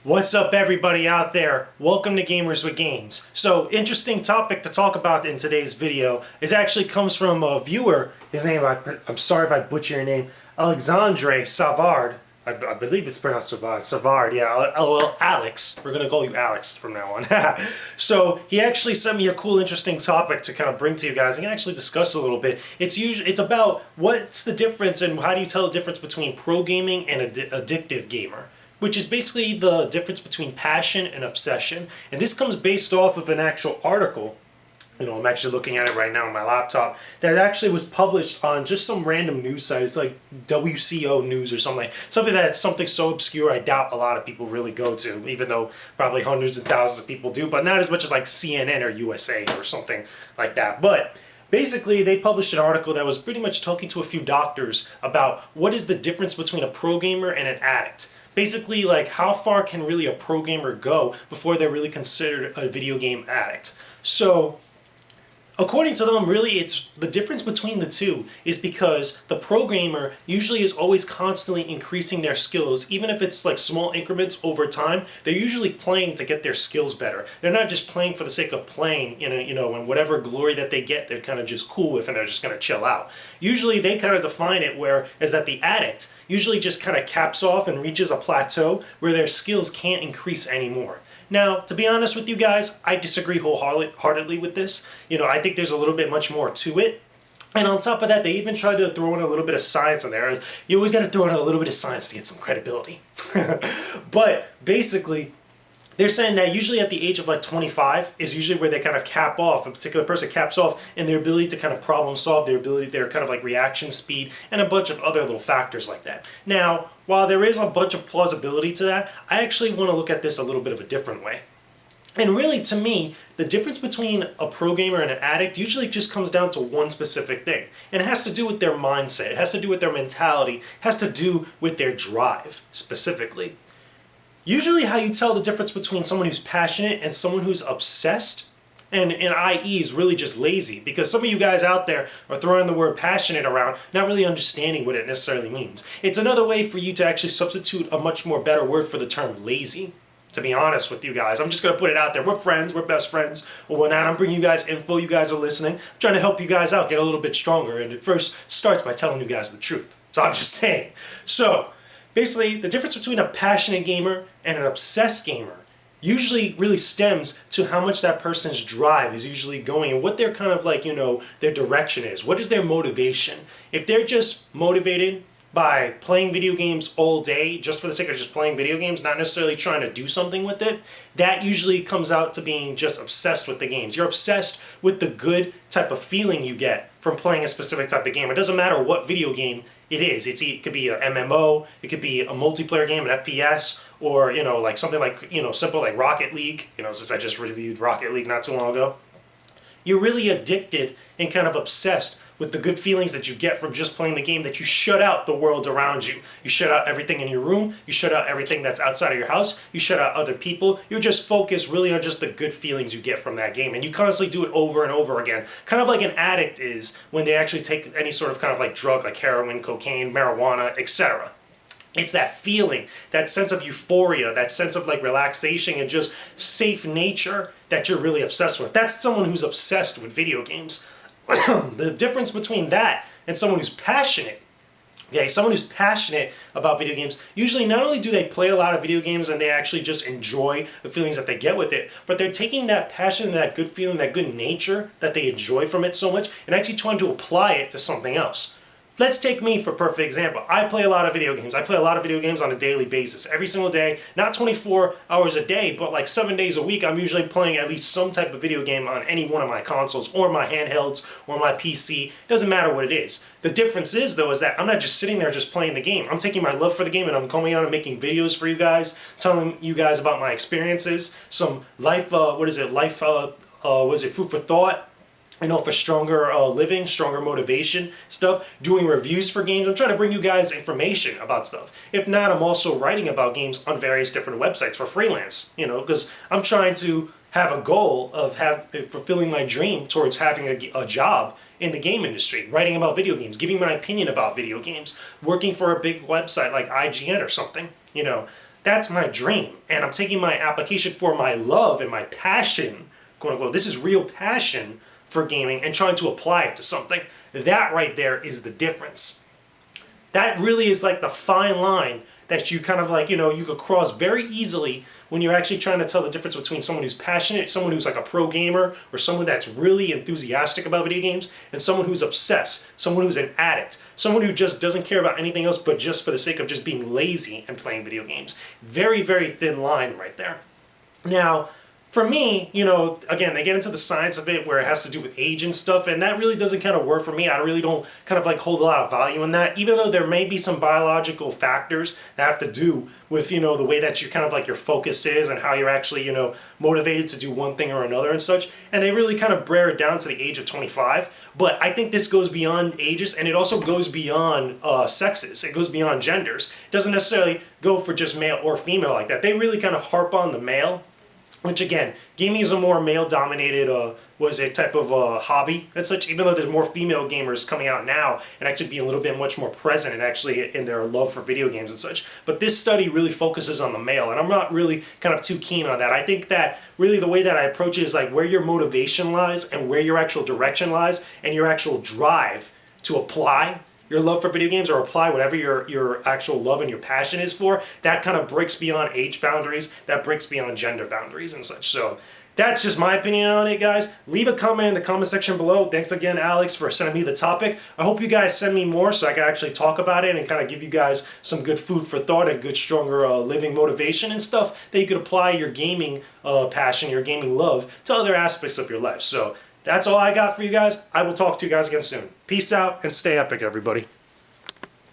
What's up, everybody out there? Welcome to Gamers with Gains. So, interesting topic to talk about in today's video. It actually comes from a viewer. His name, I'm sorry if I butcher your name, Alexandre Savard. I believe it's pronounced Savard. Savard, yeah. Well, Alex. We're going to call you Alex from now on. So, he actually sent me a cool, interesting topic to kind of bring to you guys and actually discuss a little bit. It's about what's the difference and how do you tell the difference between pro gaming and addictive gamer, which is basically the difference between passion and obsession. And this comes based off of an actual article. I'm actually looking at it right now on my laptop, that actually was published on just some random news site. It's like WCO News or something. Something so obscure I doubt a lot of people really go to, even though probably hundreds and thousands of people do, but not as much as like CNN or USA or something like that. But basically, they published an article that was pretty much talking to a few doctors about what is the difference between a pro gamer and an addict. Basically, like, how far can really a pro gamer go before they're really considered a video game addict? So, according to them, really, it's the difference between the two is because the pro gamer usually is always constantly increasing their skills, even if it's like small increments over time. They're usually playing to get their skills better. They're not just playing for the sake of playing, and whatever glory that they get, they're kind of just cool with and they're just going to chill out. Usually, they kind of define it as that the addict usually just kind of caps off and reaches a plateau where their skills can't increase anymore. Now, to be honest with you guys, I disagree wholeheartedly with this. I think there's a little bit much more to it. And on top of that, they even tried to throw in a little bit of science in there. You always got to throw in a little bit of science to get some credibility. But basically, they're saying that usually at the age of like 25 is usually where they kind of cap off. A particular person caps off in their ability to kind of problem solve, their kind of like reaction speed, and a bunch of other little factors like that. Now, while there is a bunch of plausibility to that, I actually want to look at this a little bit of a different way. And really, to me, the difference between a pro gamer and an addict usually just comes down to one specific thing. And it has to do with their mindset. It has to do with their mentality. It has to do with their drive, specifically. Usually how you tell the difference between someone who's passionate and someone who's obsessed, and i.e. is really just lazy, because some of you guys out there are throwing the word passionate around, not really understanding what it necessarily means. It's another way for you to actually substitute a much more better word for the term lazy, to be honest with you guys. I'm just going to put it out there. We're friends. We're best friends. Or whatnot. I'm bringing you guys info. You guys are listening. I'm trying to help you guys out, get a little bit stronger. And it first starts by telling you guys the truth. So I'm just saying. So, basically, the difference between a passionate gamer and an obsessed gamer usually really stems to how much that person's drive is usually going and what their kind of like, their direction is. What is their motivation? If they're just motivated by playing video games all day, just for the sake of just playing video games, not necessarily trying to do something with it, that usually comes out to being just obsessed with the games. You're obsessed with the good type of feeling you get from playing a specific type of game. It doesn't matter what video game it is. It could be an MMO, it could be a multiplayer game, an FPS, or, like something like, simple like Rocket League, since I just reviewed Rocket League not so long ago. You're really addicted and kind of obsessed with the good feelings that you get from just playing the game, that you shut out the world around you. You shut out everything in your room, you shut out everything that's outside of your house, you shut out other people, you just focus really on just the good feelings you get from that game, and you constantly do it over and over again. Kind of like an addict is when they actually take any sort of kind of like drug, like heroin, cocaine, marijuana, etc. It's that feeling, that sense of euphoria, that sense of like relaxation and just safe nature that you're really obsessed with. That's someone who's obsessed with video games. The difference between that and someone who's passionate, someone who's passionate about video games, usually not only do they play a lot of video games and they actually just enjoy the feelings that they get with it, but they're taking that passion, that good feeling, that good nature that they enjoy from it so much and actually trying to apply it to something else. Let's take me for perfect example. I play a lot of video games. I play a lot of video games on a daily basis, every single day, not 24 hours a day, but like 7 days a week. I'm usually playing at least some type of video game on any one of my consoles or my handhelds or my PC. It doesn't matter what it is. The difference is, though, is that I'm not just sitting there just playing the game. I'm taking my love for the game and I'm coming out and making videos for you guys, telling you guys about my experiences, some food for thought, for stronger living, stronger motivation stuff, doing reviews for games. I'm trying to bring you guys information about stuff. If not, I'm also writing about games on various different websites for freelance, because I'm trying to have a goal of fulfilling my dream towards having a job in the game industry, writing about video games, giving my opinion about video games, working for a big website like IGN or something, That's my dream. And I'm taking my application for my love and my passion, quote unquote. This is real passion for gaming, and trying to apply it to something. That right there is the difference. That really is like the fine line that you kind of like, you know, you could cross very easily when you're actually trying to tell the difference between someone who's passionate, someone who's like a pro gamer, or someone that's really enthusiastic about video games, and someone who's obsessed, someone who's an addict, someone who just doesn't care about anything else but just for the sake of just being lazy and playing video games. Very, very thin line right there. Now, for me, you know, again, they get into the science of it where it has to do with age and stuff, and that really doesn't kind of work for me. I really don't kind of like hold a lot of value in that, even though there may be some biological factors that have to do with, you know, the way that you kind of like your focus is and how you're actually, you know, motivated to do one thing or another and such. And they really kind of bear it down to the age of 25. But I think this goes beyond ages, and it also goes beyond sexes. It goes beyond genders. It doesn't necessarily go for just male or female like that. They really kind of harp on the male, which again, gaming is a more male-dominated, type of hobby and such, even though there's more female gamers coming out now and actually be a little bit much more present and actually in their love for video games and such. But this study really focuses on the male, and I'm not really kind of too keen on that. I think that really the way that I approach it is like where your motivation lies and where your actual direction lies and your actual drive to apply your love for video games or apply whatever your actual love and your passion is for, that kind of breaks beyond age boundaries, that breaks beyond gender boundaries and such. So that's just my opinion on it, guys. Leave a comment in the comment section below. Thanks again, Alex, for sending me the topic. I hope you guys send me more so I can actually talk about it and kind of give you guys some good food for thought and good, stronger living motivation and stuff that you could apply your gaming passion, your gaming love to other aspects of your life. So that's all I got for you guys. I will talk to you guys again soon. Peace out and stay epic, everybody.